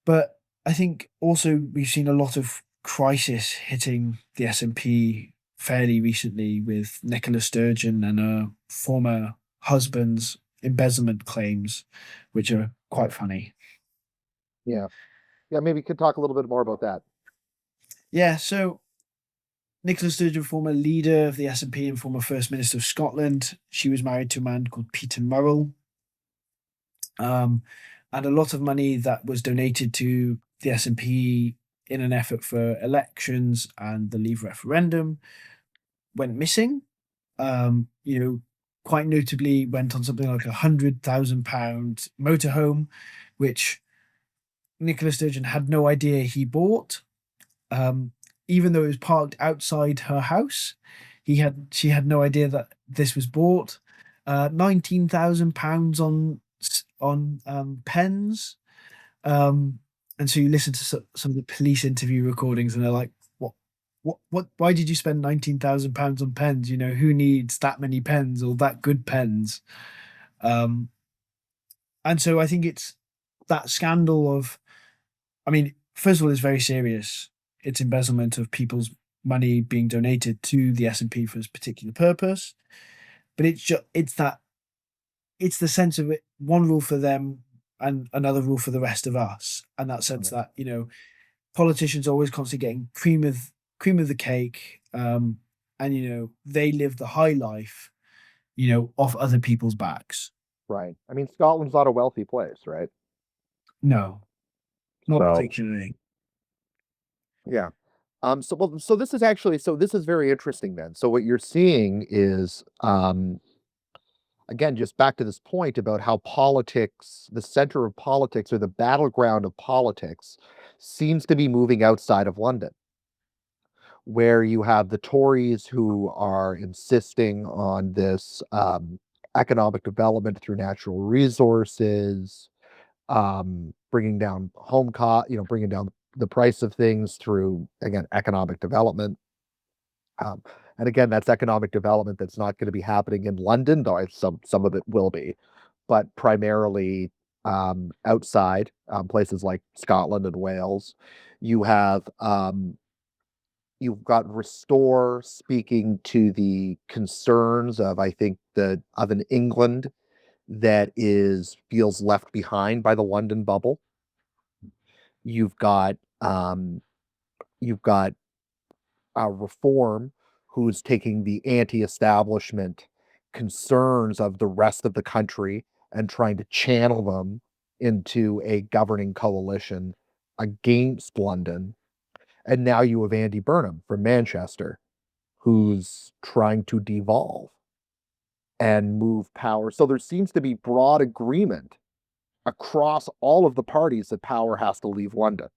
But I think also we've seen a lot of crisis hitting the SNP fairly recently with Nicola Sturgeon and her former husband's embezzlement claims, which are quite funny. Yeah. Yeah, maybe you could talk a little bit more about that. Yeah, so Nicola Sturgeon, former leader of the SNP and former First Minister of Scotland, she was married to a man called Peter Murrell. Um, and a lot of money that was donated to the SNP in an effort for elections and the Leave referendum went missing. Quite notably went on something like £100,000 motorhome, which Nicola Sturgeon had no idea he bought, um, even though it was parked outside her house. She had no idea that this was bought. £19,000 on pens. And so you listen to some of the police interview recordings, and they're like, what? Why did you spend £19,000 on pens? Who needs that many pens or that good pens?" Um, and so I think it's that scandal of, I mean, first of all, it's very serious. It's embezzlement of people's money being donated to the S&P for this particular purpose. But it's the sense of it, one rule for them and another rule for the rest of us. And that sense Right. that, politicians are always constantly getting cream of the cake. And they live the high life, off other people's backs. Right. I mean, Scotland's not a wealthy place, right? No, not So, particularly. yeah. So this is actually, so this is very interesting then. So what you're seeing is, again, just back to this point about how politics, the center of politics or the battleground of politics seems to be moving outside of London, where you have the Tories who are insisting on this, economic development through natural resources, bringing down home cost, bringing down the price of things through, again, economic development. Um, and again, that's economic development that's not going to be happening in London, though some of it will be, but primarily outside places like Scotland and Wales. You have you've got Restore speaking to the concerns of, I think, the of an England that is feels left behind by the London bubble. You've got um, you've got Reform, who's taking the anti-establishment concerns of the rest of the country and trying to channel them into a governing coalition against London. And now you have Andy Burnham from Manchester, who's trying to devolve and move power. So there seems to be broad agreement across all of the parties that power has to leave London.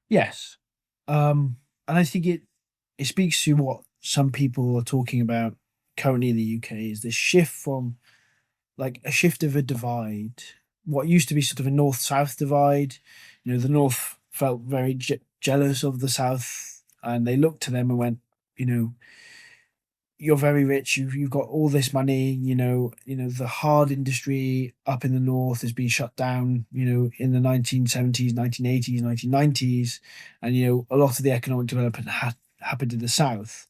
Yes. And I think it speaks to what some people are talking about currently in the UK is this shift from like a shift of a divide. What used to be sort of a north-south divide, the north felt very jealous of the south, and they looked to them and went, you know, you're very rich. You've got all this money. The hard industry up in the north has been shut down. In the 1970s, 1980s, 1990s, and a lot of the economic development had happened in the south.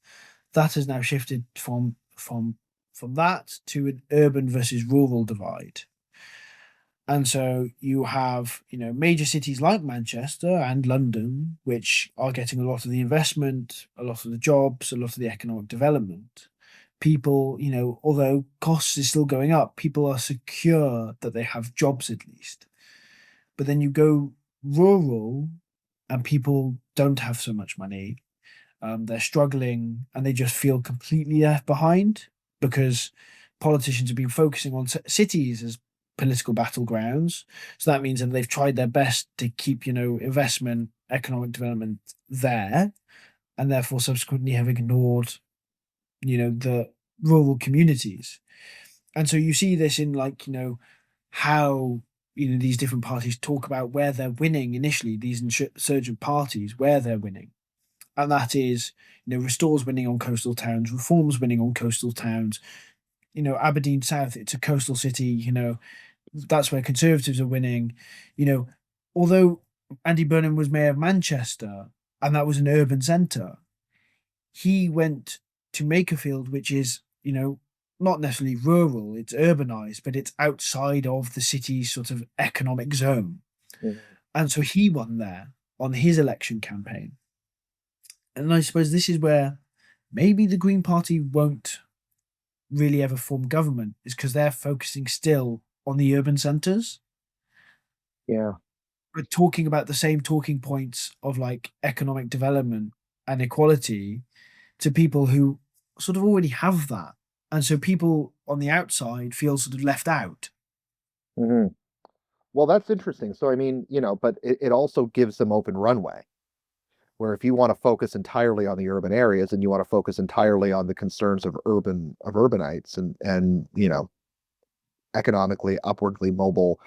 That has now shifted from that to an urban versus rural divide. And so you have, major cities like Manchester and London, which are getting a lot of the investment, a lot of the jobs, a lot of the economic development. People, although costs is still going up, people are secure that they have jobs at least. But then you go rural and people don't have so much money. They're struggling and they just feel completely left behind because politicians have been focusing on cities as political battlegrounds. So that means that they've tried their best to keep, investment, economic development there, and therefore subsequently have ignored, the rural communities. And so you see this in like, how these different parties talk about where they're winning initially, these insurgent parties, where they're winning. And that is, Restore's winning on coastal towns, Reform's winning on coastal towns. Aberdeen South, it's a coastal city, that's where Conservatives are winning. You know, although Andy Burnham was mayor of Manchester and that was an urban centre, he went to Makerfield, which is, not necessarily rural, it's urbanised, but it's outside of the city's sort of economic zone. Mhm. And so he won there on his election campaign. And I suppose this is where maybe the Green Party won't really ever form government, is because they're focusing still on the urban centres, Yeah. but talking about the same talking points of like economic development and equality to people who sort of already have that. And so people on the outside feel sort of left out. Hmm. Well, that's interesting. So, I mean, but it also gives them open runway, where if you want to focus entirely on the urban areas and you want to focus entirely on the concerns of urbanites and economically upwardly mobile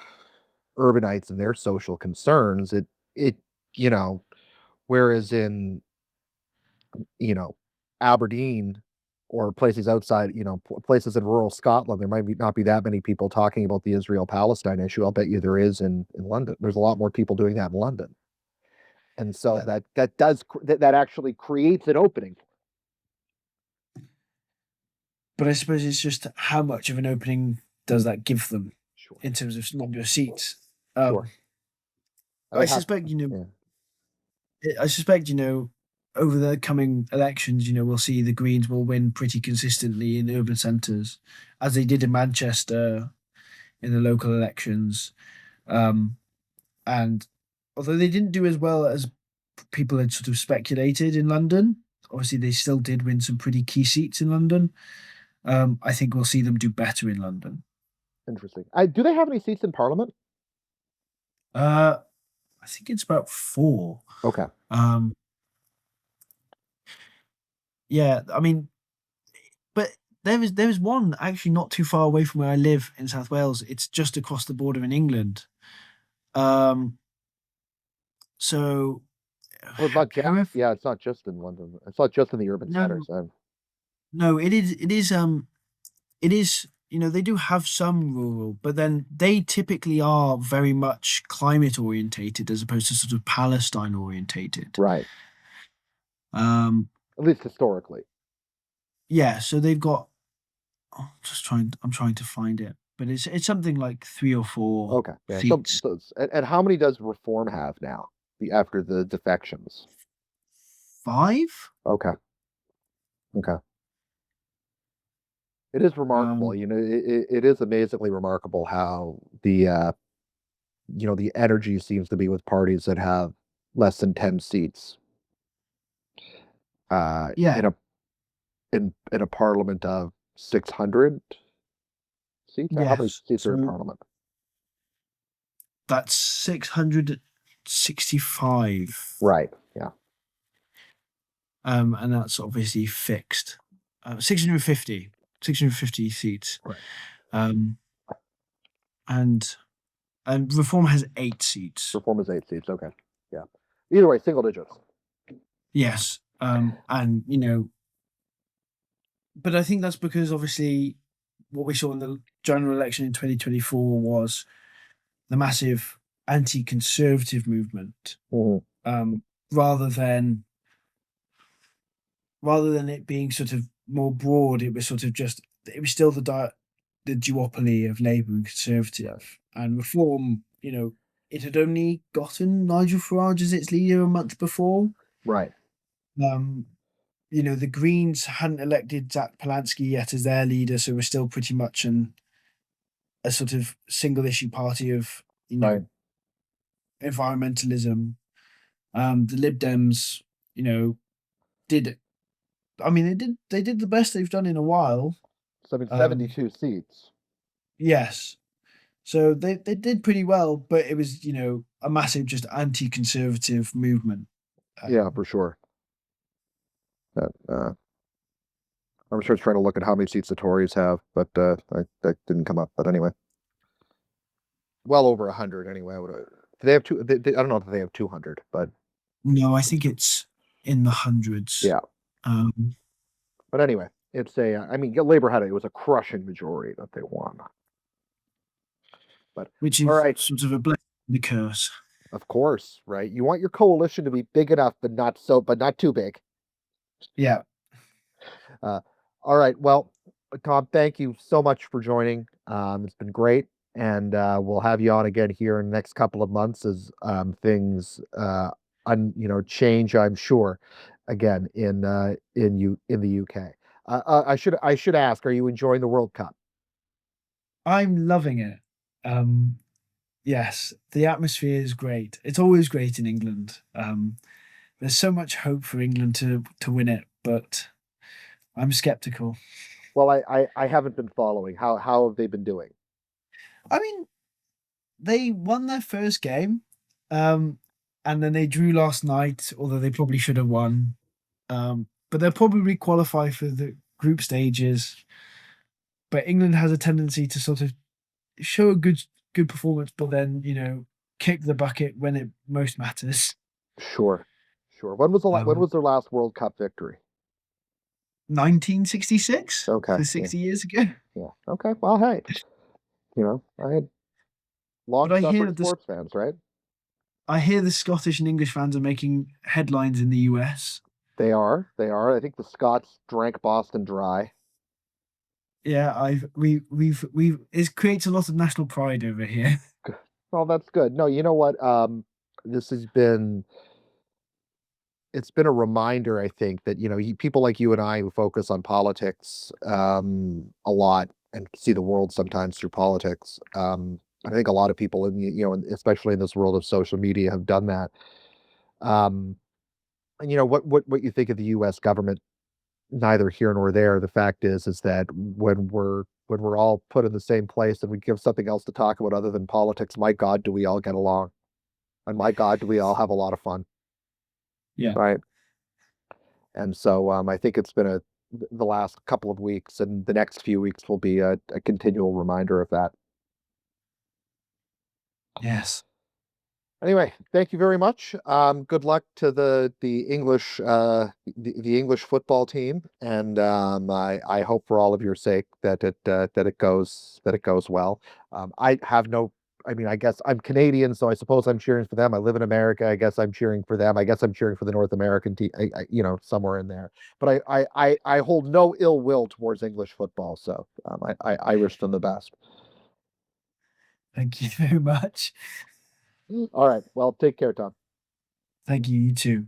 urbanites and their social concerns, it you know whereas in you know Aberdeen or places outside, places in rural Scotland, there might not be that many people talking about the Israel-Palestine issue. I'll bet you there is in London. There's a lot more people doing that in London. And so But that actually creates an opening. but I suppose it's just how much of an opening does that give them Sure. in terms of number of seats. Sure. Um, And I they have, suspect, yeah. I suspect, over the coming elections, we'll see the Greens will win pretty consistently in urban centres, as they did in Manchester in the local elections. Um, and although they didn't do as well as people had sort of speculated in London, obviously they still did win some pretty key seats in London. I think we'll see them do better in London. Interesting. Do they have any seats in Parliament? Uh, I think it's about four. Okay. Um, yeah, I mean, but there is one actually not too far away from where I live in South Wales. It's just across the border in England. Um, so Oh, it's not just, Heref, yeah, it's not just in London. It's not just in the urban no, centers. And no, it is, they do have some rural, but then they typically are very much climate orientated as opposed to sort of Palestine orientated. right, Um, at least historically. yeah, so they've got, I'm trying to find it, but it's something like three or four Okay, yeah. seats. And how many does Reform have now? After the defections. Five? Okay, okay. It is remarkable. Um, It is amazingly remarkable how the energy seems to be with parties that have less than 10 seats yeah, in a parliament of 600 seats. How many yes. seats are in So parliament? that's 665. Right. Yeah. And that's obviously fixed. 650 seats. Right. Um, and Reform has 8 seats. Reform is 8 seats. Okay. Yeah. Either way, single digits. Yes. And but I think that's because obviously what we saw in the general election in 2024 was the massive anti-conservative movement, Mhm. um, rather than it being sort of more broad. It was sort of just it was still the duopoly of Labour and Right. Conservative and Reform. It had only gotten Nigel Farage as its leader a month before. Right. Um, the Greens hadn't elected Zach Polansky yet as their leader, so we're still pretty much a sort of single issue party of Right. environmentalism. The Lib Dems, you know, did I mean they did the best they've done in a while. So I mean, Um, 72 seats. yes. So they did pretty well, but it was, a massive just anti-conservative movement. Yeah, Um, for sure. That, I'm sure it's trying to look at how many seats the Tories have, but that didn't come up. But anyway, well over 100 anyway. Do they have two? I don't know if they have 200, but no, I think it's in the hundreds. yeah. Um, But anyway, I mean, Labor it was a crushing majority that they won. But which all is right, sort of a blessing and a curse. of course, right? You want your coalition to be big enough, but not too big. Yeah. Uh, all right. Well, Tom, thank you so much for joining. It's been great, and we'll have you on again here in the next couple of months as things change. I'm sure again in the UK. I should ask, are you enjoying the World Cup? I'm loving it. Um, yes, the atmosphere is great. It's always great in England. There's so much hope for England to win it, but I'm skeptical. Well, I haven't been following. How have they been doing? I mean, they won their first game, um, and then they drew last night, although they probably should have won. But they'll probably qualify for the group stages. But England has a tendency to sort of show a good performance, but then kick the bucket when it most matters. Sure, sure. When Um, was their last World Cup victory? 1966, Okay, so yeah, 60 years ago. yeah. Okay. Well, hey, I had But long-suffering sports fans, right? I hear the Scottish and English fans are making headlines in the US. They are. They are. I think the Scots drank Boston dry. Yeah, it creates a lot of national pride over here. Well, that's good. No, you know what? This has been it's been a reminder, I think, that people like you and I who focus on politics a lot and see the world sometimes through politics. I think a lot of people especially in this world of social media, have done that. Um, and what you think of the U.S. government, neither here nor there. The fact is that when we're all put in the same place and we give something else to talk about other than politics, my God, do we all get along? And my God, do we all have a lot of fun? Yeah. Right. And so I think it's been the last couple of weeks, and the next few weeks will be a continual reminder of that. Yes. Anyway, thank you very much. Good luck to the English football team, and I hope for all of your sake that it goes well. I have no. I mean, I guess I'm Canadian, so I suppose I'm cheering for them. I live in America. I guess I'm cheering for them. I guess I'm cheering for the North American team. Somewhere in there. But I hold no ill will towards English football, so I wish them the best. Thank you very much. All right. Well, take care, Tom. Thank you. You too.